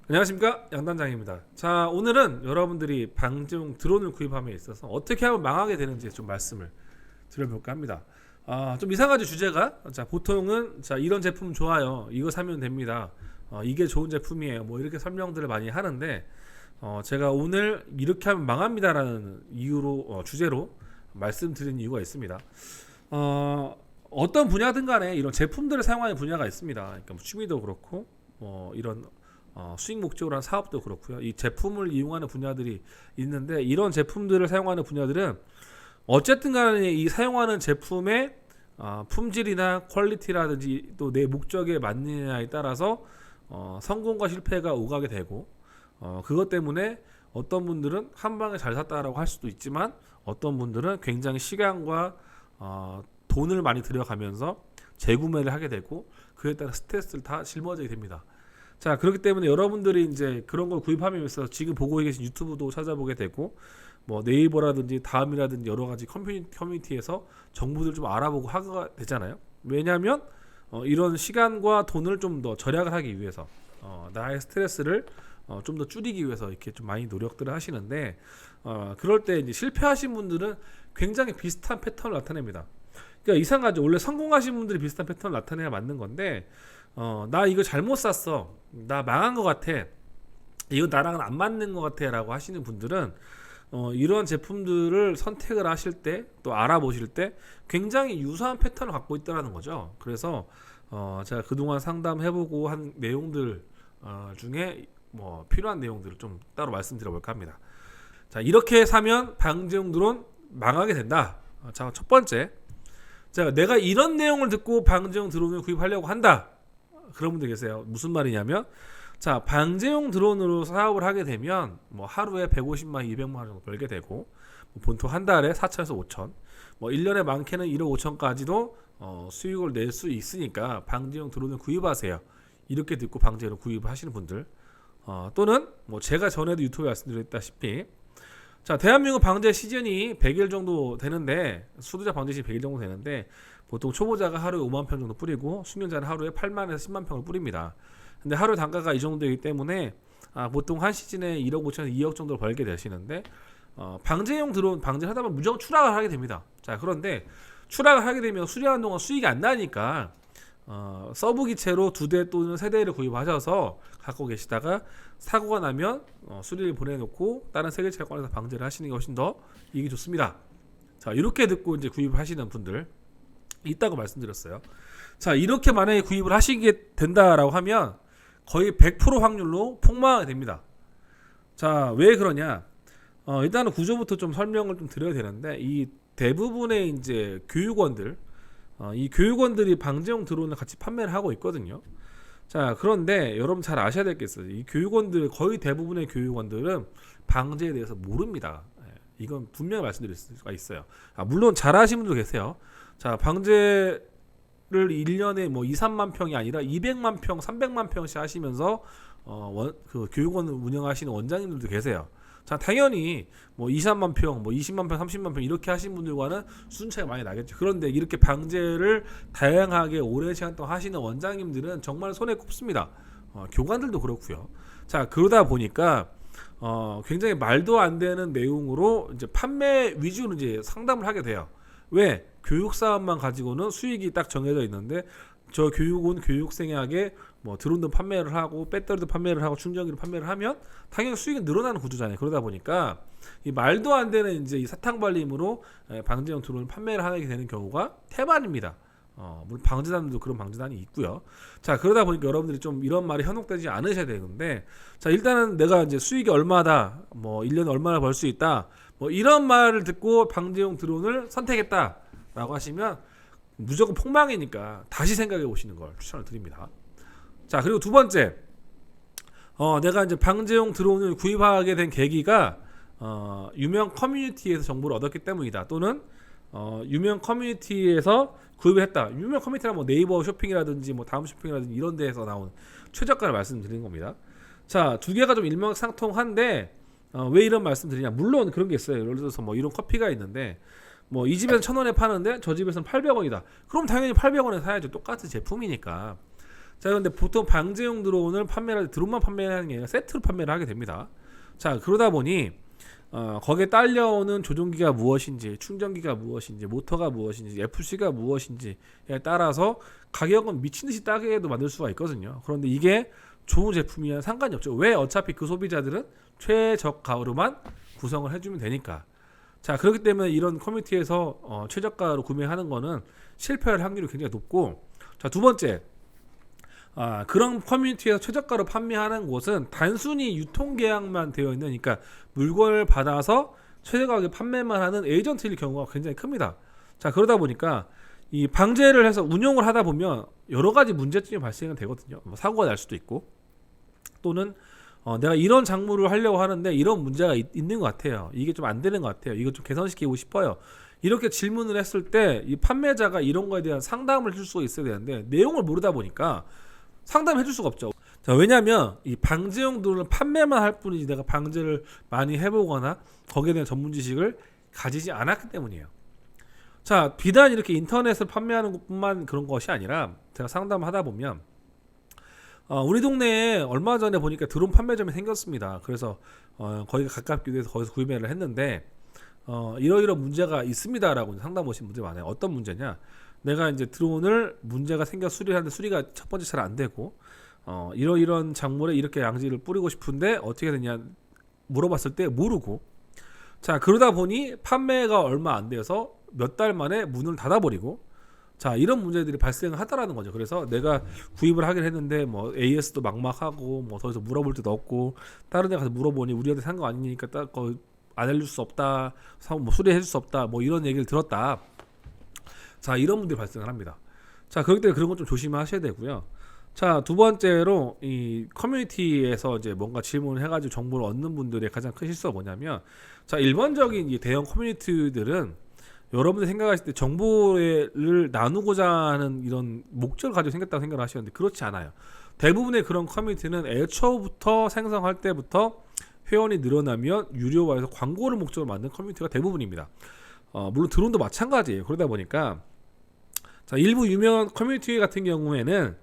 안녕하십니까, 양단장입니다. 자, 오늘은 여러분들이 방제용 드론을 구입함에 있어서 어떻게 하면 망하게 되는지 좀 말씀을 드려볼까 합니다. 좀 이상하죠, 주제가. 자, 보통은 자, 이런 제품 좋아요, 이거 사면 됩니다, 이게 좋은 제품이에요, 뭐 이렇게 설명들을 많이 하는데, 제가 오늘 이렇게 하면 망합니다라는 이유로, 주제로 말씀드린 이유가 있습니다. 어떤 분야든 간에 이런 제품들을 사용하는 분야가 있습니다. 그러니까 뭐 취미도 그렇고, 이런 수익 목적으로 한 사업도 그렇고요. 이 제품을 이용하는 분야들이 있는데, 이런 제품들을 사용하는 분야들은 어쨌든 간에 이 사용하는 제품의 품질이나 퀄리티라든지 또 내 목적에 맞느냐에 따라서 성공과 실패가 오가게 되고, 그것 때문에 어떤 분들은 한 방에 잘 샀다라고 할 수도 있지만, 어떤 분들은 굉장히 시간과 돈을 많이 들여가면서 재구매를 하게 되고, 그에 따라 스트레스를 다 짊어지게 됩니다. 자, 그렇기 때문에 여러분들이 이제 그런 걸 구입하면서 지금 보고 계신 유튜브도 찾아보게 되고, 뭐 네이버라든지 다음이라든지 여러 가지 커뮤니티에서 정보들 좀 알아보고 하게 되잖아요. 왜냐하면 이런 시간과 돈을 좀 더 절약을 하기 위해서, 나의 스트레스를 좀 더 줄이기 위해서 이렇게 좀 많이 노력들을 하시는데, 그럴 때 이제 실패하신 분들은 굉장히 비슷한 패턴을 나타냅니다. 그러니까 이상하죠. 원래 성공하신 분들이 비슷한 패턴을 나타내야 맞는 건데, 나 이거 잘못 샀어, 나 망한 것 같아, 이거 나랑은 안 맞는 것 같아 라고 하시는 분들은 이런 제품들을 선택을 하실 때, 또 알아보실 때 굉장히 유사한 패턴을 갖고 있다는 거죠. 그래서 제가 그동안 상담해보고 한 내용들 중에 뭐 필요한 내용들을 좀 따로 말씀드려 볼까 합니다. 자, 이렇게 사면 방제용 드론 망하게 된다. 자, 첫 번째, 자, 내가 이런 내용을 듣고 방제용 드론을 구입하려고 한다, 그런 분들 계세요. 무슨 말이냐면, 자, 방제용 드론으로 사업을 하게 되면 뭐 하루에 150만, 200만 원 정도 벌게 되고, 뭐 보통 한 달에 4천에서 5천, 뭐 1년에 많게는 1억 5천까지도 수익을 낼 수 있으니까 방제용 드론을 구입하세요. 이렇게 듣고 방제용 구입하시는 분들, 또는 뭐 제가 전에도 유튜브에 말씀드렸다시피, 자, 대한민국 방제 시즌이 100일 정도 되는데, 수두자 방제 시즌 100일 정도 되는데, 보통 초보자가 하루에 5만 평 정도 뿌리고 숙련자는 하루에 8만에서 10만 평을 뿌립니다. 근데 하루 단가가 이 정도이기 때문에 보통 한 시즌에 1억 5천에서 2억 정도를 벌게 되시는데, 방제용 드론 방제를 하다 보면 무조건 추락을 하게 됩니다. 자, 그런데 추락을 하게 되면 수리하는 동안 수익이 안 나니까 서브 기체로 2대 또는 3대를 구입하셔서 갖고 계시다가 사고가 나면 수리를 보내놓고 다른 세계체육관에서 방제를 하시는 게 훨씬 더 이익이 좋습니다. 자, 이렇게 듣고 이제 구입하시는 분들 있다고 말씀드렸어요. 자, 이렇게 만약에 구입을 하시게 된다라고 하면 거의 100% 확률로 폭망하게 됩니다. 자, 왜 그러냐? 일단은 구조부터 좀 설명을 좀 드려야 되는데, 이 대부분의 이제 교육원들, 이 교육원들이 방제용 드론을 같이 판매를 하고 있거든요. 자, 그런데 여러분 잘 아셔야 될 게 있어요. 이 교육원들, 거의 대부분의 교육원들은 방제에 대해서 모릅니다. 이건 분명히 말씀드릴 수가 있어요. 물론 잘 아시는 분도 계세요. 자, 방제를 1년에 뭐 2, 3만 평이 아니라 200만 평, 300만 평씩 하시면서 그 교육원을 운영하시는 원장님들도 계세요. 자, 당연히 뭐 2, 3만 평, 뭐 20만 평, 30만 평 이렇게 하신 분들과는 수준 차이가 많이 나겠죠. 그런데 이렇게 방제를 다양하게 오랜 시간 동안 하시는 원장님들은 정말 손에 꼽습니다. 교관들도 그렇고요. 자, 그러다 보니까 굉장히 말도 안 되는 내용으로 이제 판매 위주로 이제 상담을 하게 돼요. 왜? 교육 사업만 가지고는 수익이 딱 정해져 있는데, 저 교육은 교육생에게 뭐 드론도 판매를 하고 배터리도 판매를 하고 충전기를 판매를 하면 당연히 수익이 늘어나는 구조잖아요. 그러다 보니까 이 말도 안 되는 이제 이 사탕발림으로 방제용 드론을 판매를 하게 되는 경우가 태반입니다. 물론 방제단도 그런 방제단이 있고요. 자, 그러다 보니까 여러분들이 좀 이런 말이 현혹되지 않으셔야 되는데, 자, 일단은 내가 이제 수익이 얼마다, 뭐 1년에 얼마나 벌 수 있다, 뭐 이런 말을 듣고 방제용 드론을 선택했다라고 하시면 무조건 폭망이니까 다시 생각해 보시는 걸 추천을 드립니다. 자, 그리고 두 번째, 내가 이제 방제용 드론을 구입하게 된 계기가 유명 커뮤니티에서 정보를 얻었기 때문이다, 또는 유명 커뮤니티에서 구입을 했다. 유명 커뮤니티란 뭐 네이버 쇼핑이라든지 뭐 다음 쇼핑이라든지 이런 데에서 나온 최저가를 말씀드리는 겁니다. 자, 두 개가 좀 일맥상통한데, 왜 이런 말씀 드리냐? 물론 그런 게 있어요. 예를 들어서 뭐 이런 커피가 있는데, 뭐 이 집에서 1,000원에 파는데 저 집에서는 800원이다. 그럼 당연히 800원에 사야죠. 똑같은 제품이니까. 자, 그런데 보통 방제용 드론을 판매를 드론만 판매하는 게 아니라 세트로 판매를 하게 됩니다. 자, 그러다 보니 거기에 딸려오는 조종기가 무엇인지, 충전기가 무엇인지, 모터가 무엇인지, FC가 무엇인지에 따라서 가격은 미친 듯이 싸게도 만들 수가 있거든요. 그런데 이게 좋은 제품이야 상관이 없죠. 왜? 어차피 그 소비자들은 최저가로만 구성을 해주면 되니까. 자, 그렇기 때문에 이런 커뮤니티에서 최저가로 구매하는 거는 실패할 확률이 굉장히 높고, 자, 두 번째, 그런 커뮤니티에서 최저가로 판매하는 곳은 단순히 유통계약만 되어 있는, 그러니까 물건을 받아서 최저가격에 판매만 하는 에이전트일 경우가 굉장히 큽니다. 자, 그러다 보니까 이 방제를 해서 운용을 하다 보면 여러 가지 문제점이 발생은 되거든요. 뭐 사고가 날 수도 있고, 또는 내가 이런 작물을 하려고 하는데 이런 문제가 있는 것 같아요. 이게 좀 안 되는 것 같아요. 이거 좀 개선시키고 싶어요. 이렇게 질문을 했을 때 이 판매자가 이런 거에 대한 상담을 해줄 수가 있어야 되는데 내용을 모르다 보니까 상담해 줄 수가 없죠. 자, 왜냐하면 이 방제용 드론을 판매만 할 뿐이지 내가 방제를 많이 해보거나 거기에 대한 전문 지식을 가지지 않았기 때문이에요. 자, 비단 이렇게 인터넷을 판매하는 것뿐만 그런 것이 아니라 제가 상담하다 보면 우리 동네에 얼마 전에 보니까 드론 판매점이 생겼습니다. 그래서 거기가 가깝기도 해서 거기서 구매를 했는데 이러이러 문제가 있습니다라고 상담 오신 분들이 많아요. 어떤 문제냐? 내가 이제 드론을 문제가 생겨 수리하는데 수리가 첫 번째 잘 안 되고 이런 작물에 이렇게 양지를 뿌리고 싶은데 어떻게 되냐 물어봤을 때 모르고, 자, 그러다 보니 판매가 얼마 안 돼서 몇 달 만에 문을 닫아버리고, 자, 이런 문제들이 발생하더라는 거죠. 그래서 내가 구입을 하긴 했는데 뭐 AS도 막막하고 뭐 더 이상 물어볼 데도 없고, 다른 데 가서 물어보니 우리한테 산 거 아니니까 안 알려줄 수 없다, 뭐 수리해 줄 수 없다, 뭐 이런 얘기를 들었다. 자, 이런 문제가 발생을 합니다. 자, 그렇기 때문에 그런 건 좀 조심하셔야 되고요. 자, 두 번째로 이 커뮤니티에서 이제 뭔가 질문을 해가지고 정보를 얻는 분들의 가장 큰 실수가 뭐냐면, 자, 일반적인 이 대형 커뮤니티들은 여러분들 생각하실 때 정보를 나누고자 하는 이런 목적을 가지고 생겼다고 생각을 하시는데 그렇지 않아요. 대부분의 그런 커뮤니티는 애초부터 생성할 때부터 회원이 늘어나면 유료화해서 광고를 목적으로 만든 커뮤니티가 대부분입니다. 물론 드론도 마찬가지예요. 그러다 보니까 자, 일부 유명한 커뮤니티 같은 경우에는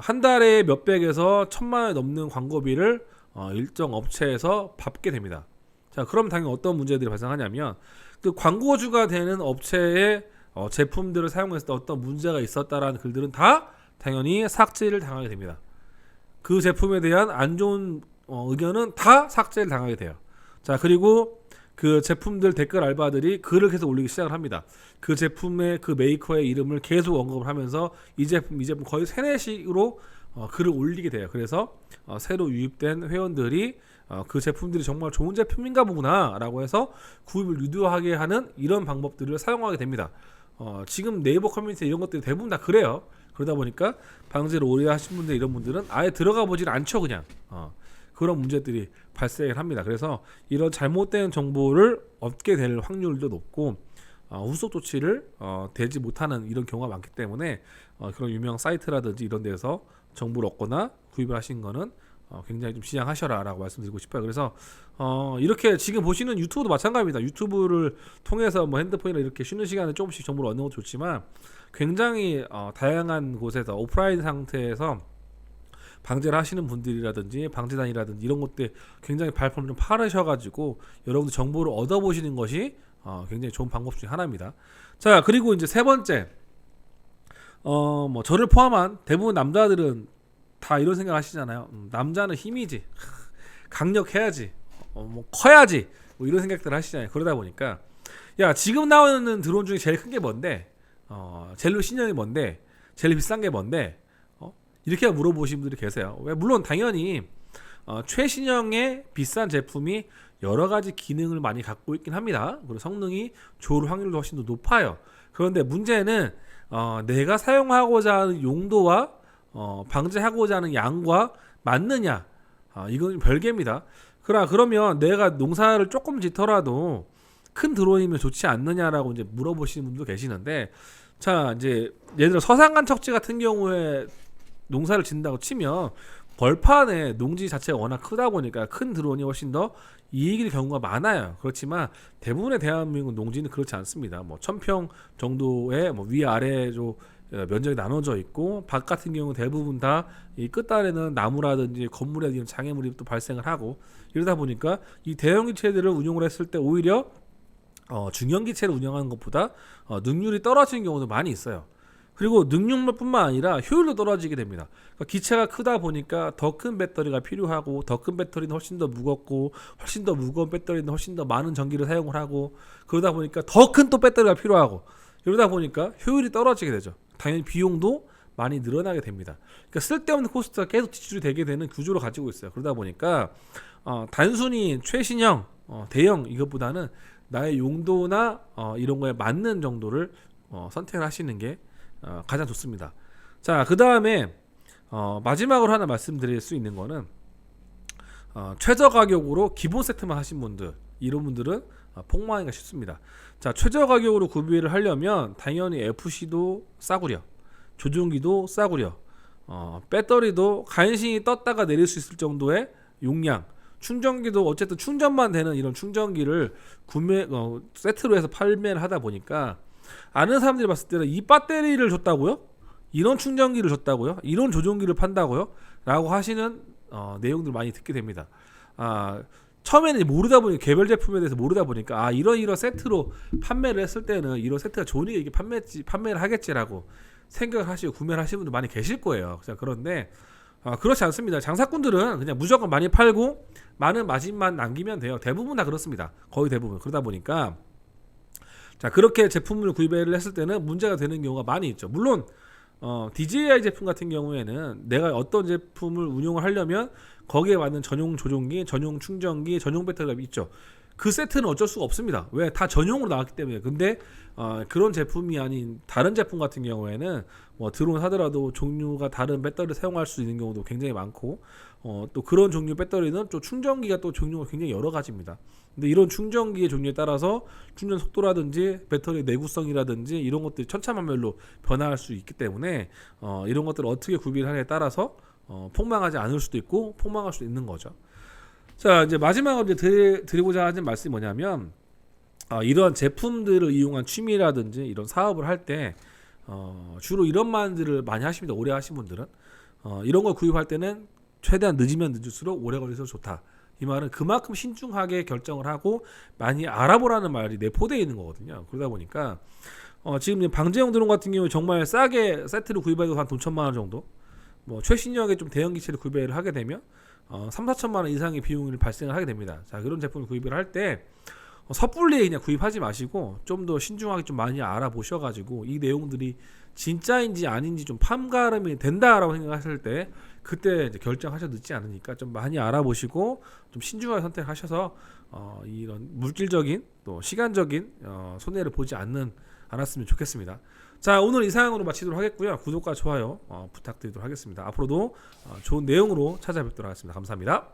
한 달에 몇백에서 1,000만 원 넘는 광고비를 일정 업체에서 받게 됩니다. 자, 그럼 당연히 어떤 문제들이 발생하냐면 그 광고주가 되는 업체의 제품들을 사용했을 때 어떤 문제가 있었다라는 글들은 다 당연히 삭제를 당하게 됩니다. 그 제품에 대한 안 좋은 의견은 다 삭제를 당하게 돼요. 자, 그리고 그 제품들 댓글 알바들이 글을 계속 올리기 시작을 합니다. 그 제품의 그 메이커의 이름을 계속 언급을 하면서 이 제품 거의 3-4식으로 글을 올리게 돼요. 그래서 새로 유입된 회원들이 그 제품들이 정말 좋은 제품인가 보구나 라고 해서 구입을 유도하게 하는 이런 방법들을 사용하게 됩니다. 지금 네이버 커뮤니티 이런 것들이 대부분 다 그래요. 그러다 보니까 방제를 오래 하신 분들 이런 분들은 아예 들어가 보질 않죠. 그냥 그런 문제들이 발생을 합니다. 그래서 이런 잘못된 정보를 얻게 될 확률도 높고 후속 조치를 되지 못하는 이런 경우가 많기 때문에 그런 유명 사이트라든지 이런 데서 정보를 얻거나 구입을 하신 거는 굉장히 좀 지양하셔라 라고 말씀드리고 싶어요. 그래서 이렇게 지금 보시는 유튜브도 마찬가지입니다. 유튜브를 통해서 뭐 핸드폰이나 이렇게 쉬는 시간에 조금씩 정보를 얻는 것도 좋지만 굉장히 다양한 곳에서 오프라인 상태에서 방제를 하시는 분들이라든지 방제단이라든지 이런 것들 굉장히 발품을 좀 팔으셔가지고 여러분들 정보를 얻어보시는 것이 굉장히 좋은 방법 중에 하나입니다. 자, 그리고 이제 세 번째, 뭐 저를 포함한 대부분 남자들은 다 이런 생각 하시잖아요. 남자는 힘이지, 강력해야지, 뭐 커야지, 뭐 이런 생각들 하시잖아요. 그러다 보니까 야, 지금 나오는 드론 중에 제일 큰 게 뭔데, 제일 신형이 뭔데, 제일 비싼 게 뭔데, 이렇게 물어보시는 분들이 계세요. 왜? 물론 당연히 최신형의 비싼 제품이 여러 가지 기능을 많이 갖고 있긴 합니다. 그리고 성능이 좋을 확률도 훨씬 더 높아요. 그런데 문제는 내가 사용하고자 하는 용도와 방제하고자 하는 양과 맞느냐, 이건 별개입니다. 그러면 내가 농사를 조금 짓더라도 큰 드론이면 좋지 않느냐라고 이제 물어보시는 분도 계시는데, 자, 이제 예를 들어 서산간 척지 같은 경우에 농사를 짓는다고 치면 벌판에 농지 자체가 워낙 크다 보니까 큰 드론이 훨씬 더 이익일 경우가 많아요. 그렇지만 대부분의 대한민국 농지는 그렇지 않습니다. 뭐 1,000평 정도의 뭐 위아래로 면적이 나눠져 있고 밭 같은 경우는 대부분 다 이 끝단에는 나무라든지 건물이라든지 장애물이 또 발생을 하고 이러다 보니까 이 대형 기체들을 운용을 했을 때 오히려 중형 기체를 운영하는 것보다 능률이 떨어지는 경우도 많이 있어요. 그리고 능률뿐만 아니라 효율도 떨어지게 됩니다. 그러니까 기체가 크다 보니까 더 큰 배터리가 필요하고 더 큰 배터리는 훨씬 더 무겁고 훨씬 더 무거운 배터리는 훨씬 더 많은 전기를 사용을 하고 그러다 보니까 더 큰 또 배터리가 필요하고 이러다 보니까 효율이 떨어지게 되죠. 당연히 비용도 많이 늘어나게 됩니다. 그러니까 쓸데없는 코스트가 계속 지출이 되게 되는 구조를 가지고 있어요. 그러다 보니까 단순히 최신형, 대형 이것보다는 나의 용도나 이런 거에 맞는 정도를 선택을 하시는 게 가장 좋습니다. 자, 그 다음에 마지막으로 하나 말씀드릴 수 있는 거는 최저 가격으로 기본 세트만 하신 분들 이런 분들은 폭망하기가 쉽습니다. 자, 최저 가격으로 구비를 하려면 당연히 FC도 싸구려, 조종기도 싸구려, 배터리도 간신히 떴다가 내릴 수 있을 정도의 용량, 충전기도 어쨌든 충전만 되는 이런 충전기를 구매 세트로 해서 판매를 하다 보니까 아는 사람들이 봤을 때는 이 배터리를 줬다고요? 이런 충전기를 줬다고요? 이런 조종기를 판다고요? 라고 하시는 내용들 많이 듣게 됩니다. 처음에는 모르다 보니까 개별 제품에 대해서 모르다 보니까 이런 세트로 판매를 했을 때는 이런 세트가 좋으니까 이게 판매를 하겠지라고 생각을 하시고 구매를 하시는 분들 많이 계실 거예요. 그런데 그렇지 않습니다. 장사꾼들은 그냥 무조건 많이 팔고 많은 마진만 남기면 돼요. 대부분 다 그렇습니다. 거의 대부분. 그러다 보니까 자, 그렇게 제품을 구입을 했을 때는 문제가 되는 경우가 많이 있죠. 물론 DJI 제품 같은 경우에는 내가 어떤 제품을 운용을 하려면 거기에 맞는 전용 조종기, 전용 충전기, 전용 배터리가 있죠. 그 세트는 어쩔 수가 없습니다. 왜? 다 전용으로 나왔기 때문에. 근데 그런 제품이 아닌 다른 제품 같은 경우에는 뭐 드론 하더라도 종류가 다른 배터리를 사용할 수 있는 경우도 굉장히 많고 또 그런 종류 배터리는 또 충전기가 또 종류가 굉장히 여러 가지입니다. 근데 이런 충전기의 종류에 따라서 충전 속도라든지 배터리 내구성이라든지 이런 것들이 천차만별로 변화할 수 있기 때문에 이런 것들을 어떻게 구비를 하냐에 따라서 폭망하지 않을 수도 있고 폭망할 수도 있는 거죠. 자, 이제 마지막으로 이제 드리고자 하는 말씀이 뭐냐면 이런 제품들을 이용한 취미라든지 이런 사업을 할 때 주로 이런 말들을 많이 하십니다. 오래 하신 분들은 이런 걸 구입할 때는 최대한 늦으면 늦을수록 오래 걸려서 좋다. 이 말은 그만큼 신중하게 결정을 하고 많이 알아보라는 말이 내포되어 있는 거거든요. 그러다 보니까 지금 방제용 드론 같은 경우 정말 싸게 세트를 구입해도 한 돈 1,000만 원 정도, 뭐 최신형의 좀 대형 기체를 구입을 하게 되면 3,4천만 원 이상의 비용이 발생을 하게 됩니다. 자, 그런 제품을 구입을 할 때 섣불리 그냥 구입하지 마시고 좀 더 신중하게 좀 많이 알아보셔가지고 이 내용들이 진짜인지 아닌지 좀 판가름이 된다라고 생각하실 때 그때 이제 결정하셔도 늦지 않으니까 좀 많이 알아보시고 좀 신중하게 선택하셔서 이런 물질적인 또 시간적인 손해를 보지 않았으면 좋겠습니다. 자, 오늘 이상으로 마치도록 하겠고요. 구독과 좋아요 부탁드리도록 하겠습니다. 앞으로도 좋은 내용으로 찾아뵙도록 하겠습니다. 감사합니다.